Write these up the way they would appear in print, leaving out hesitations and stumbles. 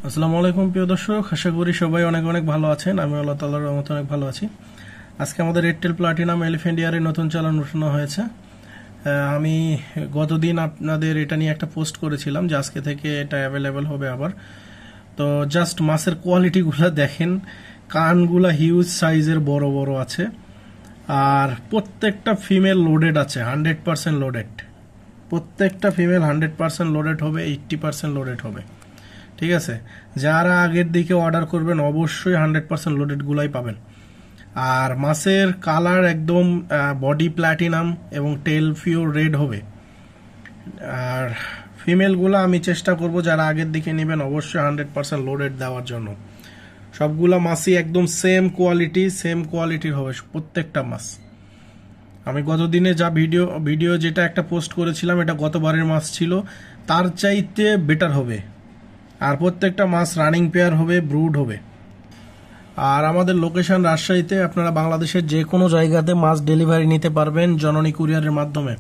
আসসালামু আলাইকুম প্রিয় দর্শক, আশা করি সবাই অনেক অনেক ভালো আছেন। আমি আল্লাহ তাআলার রহমতে অনেক ভালো আছি। আজকে আমাদের রেডটেল প্লাটিনাম এলিফ্যান্ট ইয়ারের নতুন চালান উঠানো হয়েছে। আমি গতদিন আপনাদের এটা নিয়ে একটা পোস্ট করেছিলাম যে আজকে থেকে এটা অ্যাভেলেবেল হবে আবার। তো জাস্ট মাছের কোয়ালিটিগুলো দেখেন, কানগুলা হিউজ সাইজের বড় বড় আছে, আর প্রত্যেকটা ফিমেল লোডেড আছে, 100% লোডেড। প্রত্যেকটা ফিমেল 100% লোডেড হবে, 80% লোডেড হবে। ঠিক আছে, যারা আগের দিকে অর্ডার করবেন অবশ্যই 100% লোডেড গুলাই পাবেন। আর মাছের কালার একদম বডি প্ল্যাটিনাম এবং টেল পিওর রেড হবে। আর ফিমেলগুলো আমি চেষ্টা করব যারা আগের দিকে নেবেন অবশ্যই 100% লোডেড দেওয়ার জন্য। সবগুলা মাছই একদম সেম কোয়ালিটির হবে প্রত্যেকটা মাছ। আমি গতদিনে যা ভিডিও যেটা একটা পোস্ট করেছিলাম, এটা গতবারের মাছ ছিল, তার চাইতে বেটার হবে। আর প্রত্যেকটা মাছ রানিং পেয়ার হবে, ব্রুড হবে। আর আমাদের লোকেশন রাজশাহীতে, আপনারা বাংলাদেশের যে কোনো জায়গাতে মাছ ডেলিভারি নিতে পারবেন জননী কুরিয়ারের মাধ্যমে।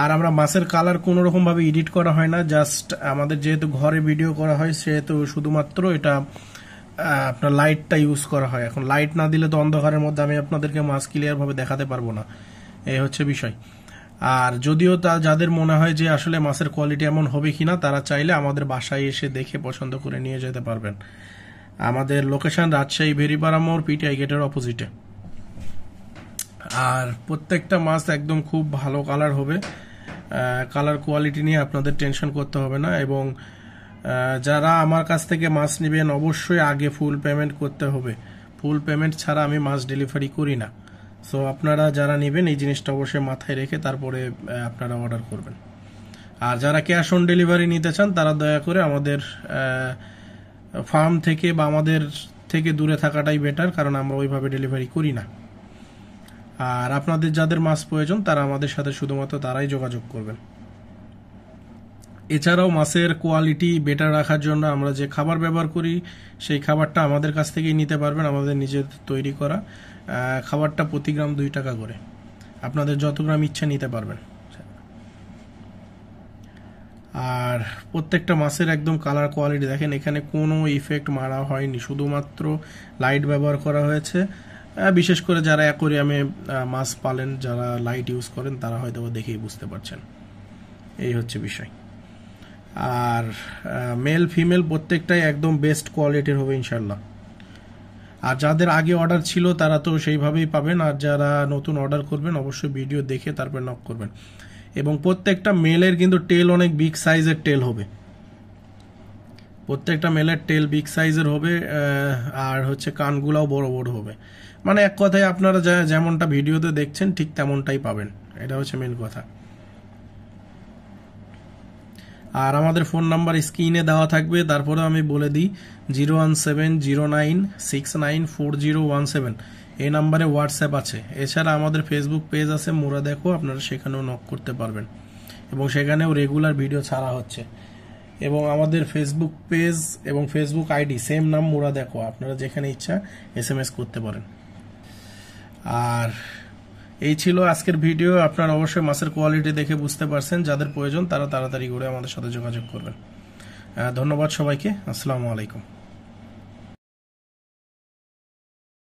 আর আমরা মাছের কালার কোনো রকম ভাবে এডিট করা হয় না, জাস্ট আমাদের যেহেতু ঘরে ভিডিও করা হয় সেহেতু শুধুমাত্র এটা আপনার লাইটটা ইউজ করা হয়। এখন লাইট না দিলে তো অন্ধকারের মধ্যে আমি আপনাদেরকে মাছ ক্লিয়ার ভাবে দেখাতে পারবো না, এই হচ্ছে বিষয়। আর যদিও যাদের মনে হয় যে আসলে মাছের কোয়ালিটি এমন হবে কিনা, তারা চাইলে আমাদের বাসায় এসে দেখে পছন্দ করে নিয়ে যেতে পারবেন। আমাদের লোকেশন রাজশাহী ভেরিপাড়া মোড়, পিটিআই গেটের অপোজিটে। আর প্রত্যেকটা মাছ একদম খুব ভালো কালার হবে, কালার কোয়ালিটি নিয়ে আপনাদের টেনশন করতে হবে না। এবং যারা আমার কাছ থেকে মাছ নেবেন অবশ্যই আগে ফুল পেমেন্ট করতে হবে। ফুল পেমেন্ট ছাড়া আমি মাছ ডেলিভারি করি না। সো আপনারা যারা নেবেন এই জিনিসটা অবশ্যই মাথায় রেখে তারপরে আপনারা অর্ডার করবেন। আর যারা ক্যাশ অন ডেলিভারি নিতে চান তারা দয়া করে আমাদের ফার্ম থেকে বা আমাদের থেকে দূরে থাকাটাই বেটার, কারণ আমরা ওইভাবে ডেলিভারি করি না। আর আপনাদের যাদের মাছ প্রয়োজন তারা আমাদের সাথে শুধুমাত্র তারাই যোগাযোগ করবেন। এছাড়াও মাছের কোয়ালিটি বেটার রাখার জন্য আমরা যে খাবার ব্যবহার করি সেই খাবারটা আমাদের কাছ থেকেই নিতে পারবেন, আমাদের নিজের তৈরি করা। খাবারটা প্রতি গ্রাম 2 টাকা করে, আপনাদের যত গ্রাম ইচ্ছা নিতে পারবেন। আর প্রত্যেকটা মাছের একদম কালার কোয়ালিটি দেখেন, এখানে কোনো ইফেক্ট মারা হয়নি, শুধুমাত্র লাইট ব্যবহার করা হয়েছে। বিশেষ করে যারা অ্যাকোরিয়ামে মাছ পালেন, যারা লাইট ইউজ করেন তারা হয়তো দেখেই বুঝতে পারছেন, এই হচ্ছে বিষয়। আর মেল ফিমেল প্রত্যেকটাই একদম বেস্ট কোয়ালিটির হবে ইনশাল্লাহ। আর যাদের আগে অর্ডার ছিল তারা তো সেইভাবেই পাবেন, আর যারা নতুন অর্ডার করবেন অবশ্যই ভিডিও দেখে তারপর নক করবেন। এবং প্রত্যেকটা মেলের কিন্তু টেল অনেক বিগ সাইজের টেল হবে, প্রত্যেকটা মেলের টেল বিগ সাইজের হবে। আর হচ্ছে কানগুলাও বড় বড় হবে, মানে এক কথায় আপনারা যেমনটা ভিডিওতে দেখছেন ঠিক তেমনটাই পাবেন, এটা হচ্ছে মেন কথা। আর আমাদের ফোন নাম্বার স্ক্রিনে দেওয়া থাকবে, তারপরে আমি বলে দিই 01709694017, এই নাম্বারে হোয়াটসঅ্যাপ আছে। এছাড়া আমাদের ফেসবুক পেজ আছে মোরা দেখো, আপনারা সেখানেও নক করতে পারবেন এবং সেখানেও রেগুলার ভিডিও ছাড়া হচ্ছে। এবং আমাদের ফেসবুক পেজ এবং ফেসবুক আইডি সেম নাম, মোরা দেখো, আপনারা যেখানে ইচ্ছা SMS করতে পারেন। আর এই ছিল আজকের ভিডিও। আপনারা অবশ্যই মাছের কোয়ালিটি দেখে বুঝতে পারছেন, যাদের প্রয়োজন তারা তাড়াতাড়ি করে আমাদের সাথে যোগাযোগ করবেন। ধন্যবাদ সবাইকে, আসসালামু আলাইকুম।